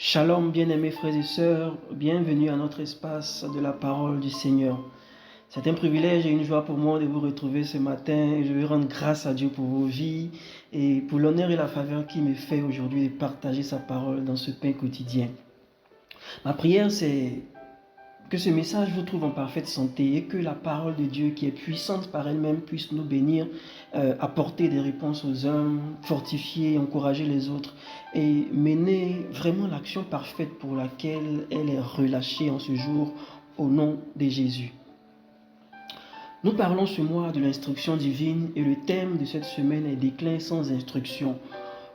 Shalom, bien-aimés frères et sœurs, bienvenue à notre espace de la parole du Seigneur. C'est un privilège et une joie pour moi de vous retrouver ce matin et je veux rendre grâce à Dieu pour vos vies et pour l'honneur et la faveur qu'il me fait aujourd'hui de partager sa parole dans ce pain quotidien. Ma prière, c'est que ce message vous trouve en parfaite santé et que la parole de Dieu qui est puissante par elle-même puisse nous bénir, apporter des réponses aux hommes, fortifier, encourager les autres et mener vraiment l'action parfaite pour laquelle elle est relâchée en ce jour au nom de Jésus. Nous parlons ce mois de l'instruction divine et le thème de cette semaine est déclin sans instruction.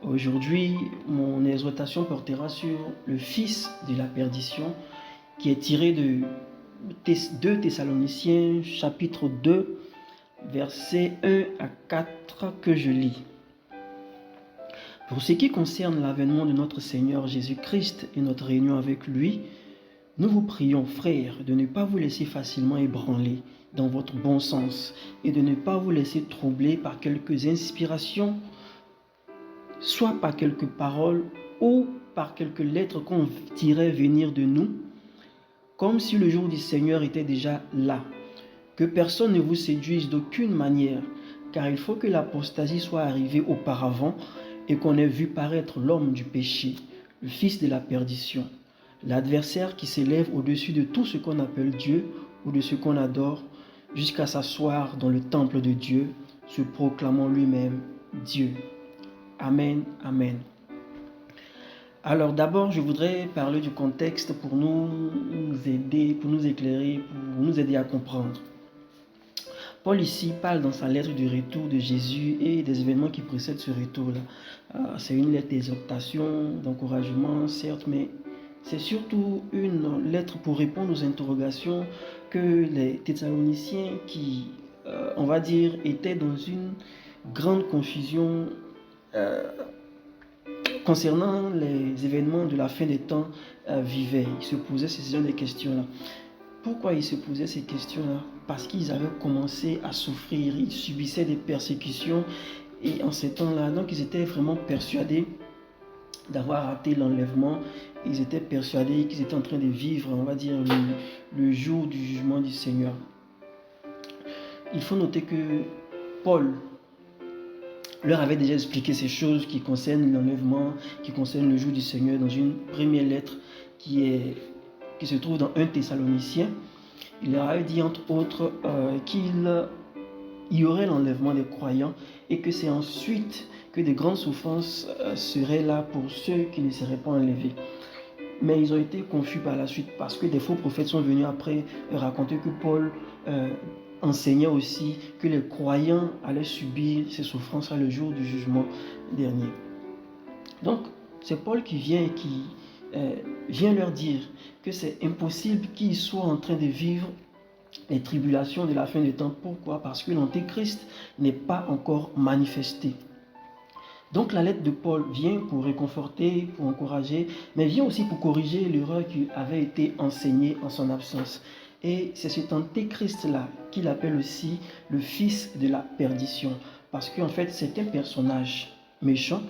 Aujourd'hui, mon exhortation portera sur le fils de la perdition qui est tiré de 2 Thessaloniciens chapitre 2 versets 1 à 4 que je lis. Pour ce qui concerne l'avènement de notre Seigneur Jésus-Christ et notre réunion avec lui, nous vous prions, frères, de ne pas vous laisser facilement ébranler dans votre bon sens et de ne pas vous laisser troubler par quelques inspirations, soit par quelques paroles ou par quelques lettres qu'on dirait venir de nous, comme si le jour du Seigneur était déjà là. Que personne ne vous séduise d'aucune manière, car il faut que l'apostasie soit arrivée auparavant et qu'on ait vu paraître l'homme du péché, le fils de la perdition, l'adversaire qui s'élève au-dessus de tout ce qu'on appelle Dieu ou de ce qu'on adore, jusqu'à s'asseoir dans le temple de Dieu, se proclamant lui-même Dieu. Amen, amen. Alors d'abord, je voudrais parler du contexte pour nous aider, pour nous éclairer, pour nous aider à comprendre. Paul ici parle dans sa lettre du retour de Jésus et des événements qui précèdent ce retour-là. C'est une lettre d'exhortation, d'encouragement, certes, mais c'est surtout une lettre pour répondre aux interrogations que les Thessaloniciens qui, on va dire, étaient dans une grande confusion concernant les événements de la fin des temps vivaient. Ils se posaient ces genre de questions-là. Pourquoi ils se posaient ces questions-là? Parce qu'ils avaient commencé à souffrir, ils subissaient des persécutions et en ces temps-là, donc ils étaient vraiment persuadés d'avoir raté l'enlèvement. Ils étaient persuadés qu'ils étaient en train de vivre, on va dire, le jour du jugement du Seigneur. Il faut noter que Paul leur avait déjà expliqué ces choses qui concernent l'enlèvement, qui concernent le jour du Seigneur dans une première lettre qui se trouve dans 1 Thessaloniciens. Il leur avait dit entre autres qu'il y aurait l'enlèvement des croyants et que c'est ensuite que des grandes souffrances seraient là pour ceux qui ne seraient pas enlevés. Mais ils ont été confus par la suite parce que des faux prophètes sont venus après raconter que Paul enseignait aussi que les croyants allaient subir ces souffrances le jour du jugement dernier. Donc, c'est Paul qui vient et qui vient leur dire que c'est impossible qu'ils soient en train de vivre les tribulations de la fin des temps. Pourquoi? Parce que l'Antéchrist n'est pas encore manifesté. Donc la lettre de Paul vient pour réconforter, pour encourager, mais vient aussi pour corriger l'erreur qui avait été enseignée en son absence. Et c'est cet Antéchrist-là qu'il appelle aussi le fils de la perdition. Parce qu'en fait, c'est un personnage méchant,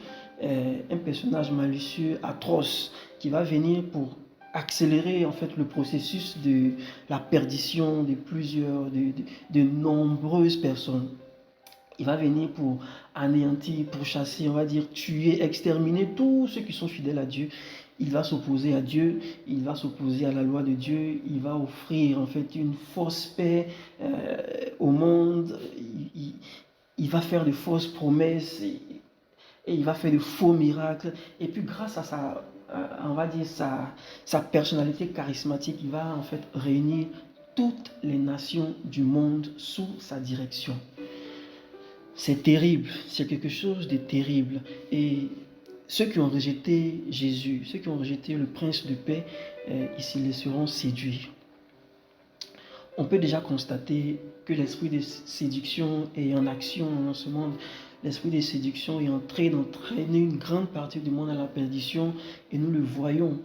un personnage malicieux, atroce, qui va venir pour accélérer en fait le processus de la perdition de nombreuses personnes. Il va venir pour anéantir, pour chasser, on va dire tuer, exterminer tous ceux qui sont fidèles à Dieu. Il va s'opposer à Dieu, il va s'opposer à la loi de Dieu, il va offrir en fait une fausse paix au monde, il va faire de fausses promesses et il va faire de faux miracles. Et puis grâce à sa personnalité charismatique, il va en fait réunir toutes les nations du monde sous sa direction. C'est terrible, c'est quelque chose de terrible. Et ceux qui ont rejeté Jésus, ceux qui ont rejeté le prince de paix, ils se laisseront séduire. On peut déjà constater que l'esprit de séduction est en action dans ce monde. L'esprit de séduction est en train d'entraîner une grande partie du monde à la perdition et nous le voyons.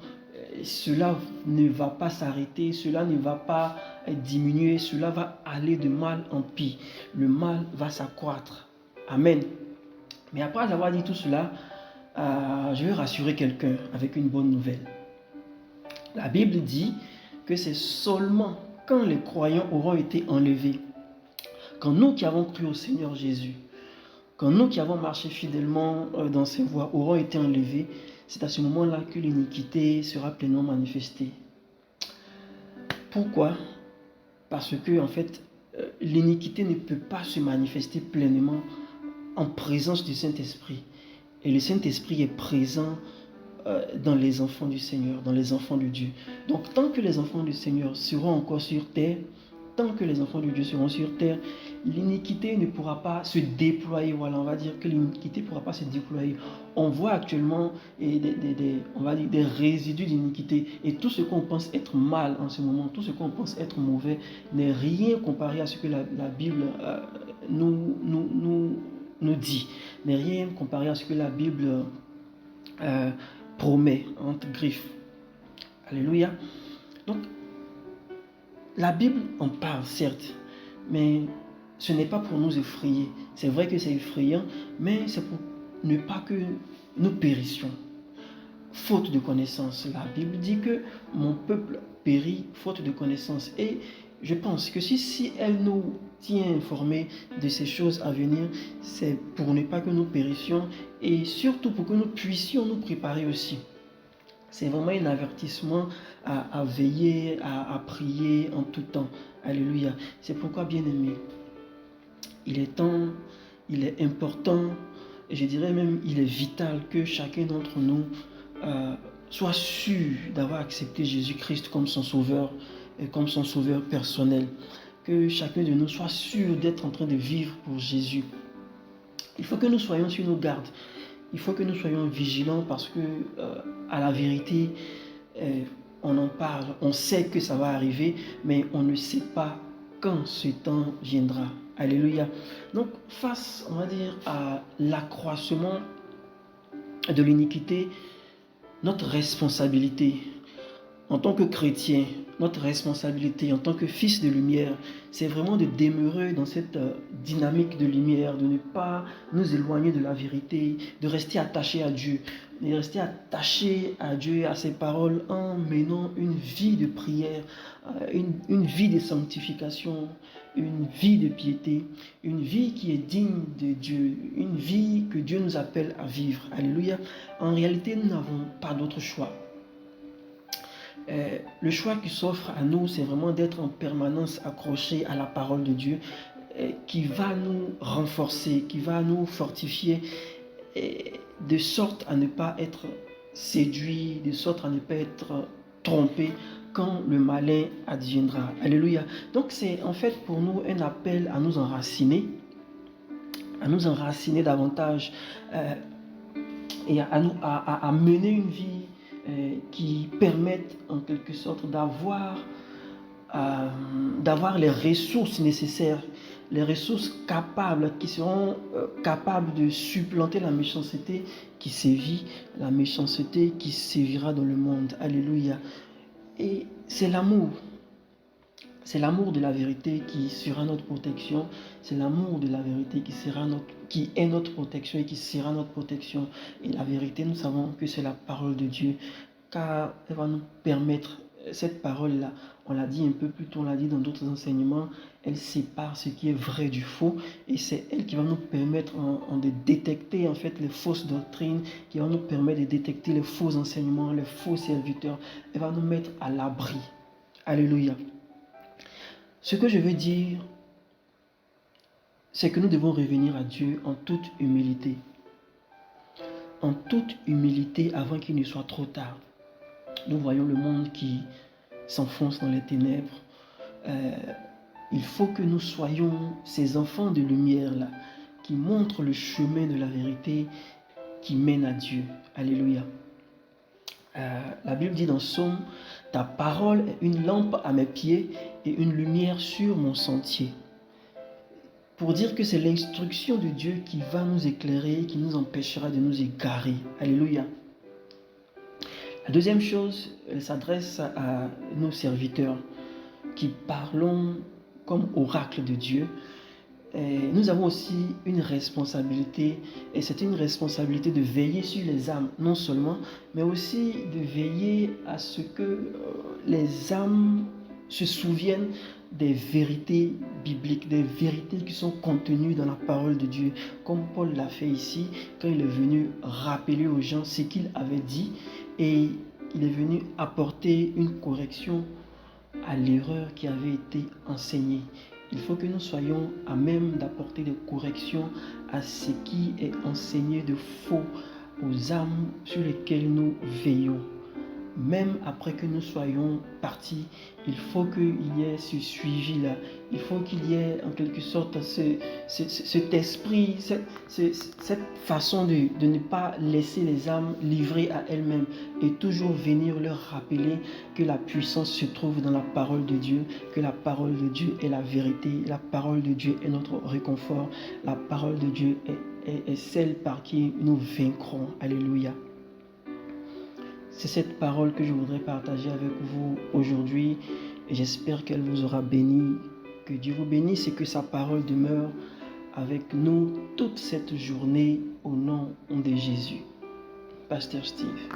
Cela ne va pas s'arrêter, cela ne va pas diminuer, cela va aller de mal en pire. Le mal va s'accroître. Amen. Mais après avoir dit tout cela, je vais rassurer quelqu'un avec une bonne nouvelle. La Bible dit que c'est seulement quand les croyants auront été enlevés, quand nous qui avons cru au Seigneur Jésus, quand nous qui avons marché fidèlement dans ses voies auront été enlevés, c'est à ce moment-là que l'iniquité sera pleinement manifestée. Pourquoi? Parce que en fait, l'iniquité ne peut pas se manifester pleinement en présence du Saint-Esprit. Et le Saint-Esprit est présent dans les enfants du Seigneur, dans les enfants de Dieu. Donc tant que les enfants du Seigneur seront encore sur terre, tant que les enfants de Dieu seront sur terre, l'iniquité ne pourra pas se déployer. Voilà, on va dire que l'iniquité ne pourra pas se déployer. On voit actuellement on va dire des résidus d'iniquité. Et tout ce qu'on pense être mal en ce moment, tout ce qu'on pense être mauvais, n'est rien comparé à ce que la Bible nous dit. N'est rien comparé à ce que la Bible promet, entre griffes. Alléluia. Donc, la Bible en parle, certes, mais ce n'est pas pour nous effrayer. C'est vrai que c'est effrayant, mais c'est pour ne pas que nous périssions. Faute de connaissance. La Bible dit que mon peuple périt faute de connaissance. Et je pense que si elle nous tient informés de ces choses à venir, c'est pour ne pas que nous périssions et surtout pour que nous puissions nous préparer aussi. C'est vraiment un avertissement à veiller, à prier en tout temps. Alléluia. C'est pourquoi, bien-aimé, il est temps, il est important, et je dirais même il est vital que chacun d'entre nous soit sûr d'avoir accepté Jésus-Christ comme son sauveur et comme son sauveur personnel. Que chacun de nous soit sûr d'être en train de vivre pour Jésus. Il faut que nous soyons sur nos gardes. Il faut que nous soyons vigilants parce que, à la vérité, on en parle, on sait que ça va arriver, mais on ne sait pas quand ce temps viendra. Alléluia. Donc, face, on va dire, à l'accroissement de l'iniquité, notre responsabilité en tant que chrétien, notre responsabilité en tant que fils de lumière, c'est vraiment de demeurer dans cette dynamique de lumière, de ne pas nous éloigner de la vérité, de rester attaché à Dieu, de rester attaché à Dieu, à ses paroles, en menant une vie de prière, une vie de sanctification, une vie de piété, une vie qui est digne de Dieu, une vie que Dieu nous appelle à vivre. Alléluia. En réalité, nous n'avons pas d'autre choix. Le choix qui s'offre à nous, c'est vraiment d'être en permanence accroché à la parole de Dieu qui va nous renforcer, qui va nous fortifier de sorte à ne pas être séduit, de sorte à ne pas être trompé quand le malin adviendra. Alléluia. Donc c'est en fait pour nous un appel à nous enraciner davantage et à mener une vie qui permettent en quelque sorte d'avoir les ressources nécessaires, les ressources capables, qui seront capables de supplanter la méchanceté qui sévit, la méchanceté qui sévira dans le monde. Alléluia. Et c'est l'amour. C'est l'amour de la vérité qui sera notre protection. C'est l'amour de la vérité qui est notre protection et qui sera notre protection. Et la vérité, nous savons que c'est la parole de Dieu, car elle va nous permettre, cette parole-là, on l'a dit un peu plus tôt, on l'a dit dans d'autres enseignements, elle sépare ce qui est vrai du faux, et c'est elle qui va nous permettre de détecter en fait les fausses doctrines, qui va nous permettre de détecter les faux enseignements, les faux serviteurs. Elle va nous mettre à l'abri. Alléluia. Ce que je veux dire, c'est que nous devons revenir à Dieu en toute humilité. En toute humilité avant qu'il ne soit trop tard. Nous voyons le monde qui s'enfonce dans les ténèbres. Il faut que nous soyons ces enfants de lumière-là, qui montrent le chemin de la vérité, qui mène à Dieu. Alléluia. La Bible dit dans Psaume, « Ta parole est une lampe à mes pieds et une lumière sur mon sentier. » Pour dire que c'est l'instruction de Dieu qui va nous éclairer, qui nous empêchera de nous égarer. Alléluia. La deuxième chose, elle s'adresse à nos serviteurs qui parlons comme oracle de Dieu. nous avons aussi une responsabilité, et c'est une responsabilité de veiller sur les âmes, non seulement, mais aussi de veiller à ce que les âmes se souviennent des vérités bibliques, des vérités qui sont contenues dans la parole de Dieu, comme Paul l'a fait ici, quand il est venu rappeler aux gens ce qu'il avait dit, et il est venu apporter une correction à l'erreur qui avait été enseignée. Il faut que nous soyons à même d'apporter des corrections à ce qui est enseigné de faux aux âmes sur lesquelles nous veillons. Même après que nous soyons partis, il faut qu'il y ait ce suivi-là. Il faut qu'il y ait en quelque sorte cet esprit, cette façon de ne pas laisser les âmes livrées à elles-mêmes et toujours venir leur rappeler que la puissance se trouve dans la parole de Dieu, que la parole de Dieu est la vérité, la parole de Dieu est notre réconfort, la parole de Dieu est celle par qui nous vaincrons. Alléluia. C'est cette parole que je voudrais partager avec vous aujourd'hui et j'espère qu'elle vous aura béni. Que Dieu vous bénisse et que sa parole demeure avec nous toute cette journée au nom de Jésus. Pasteur Steve.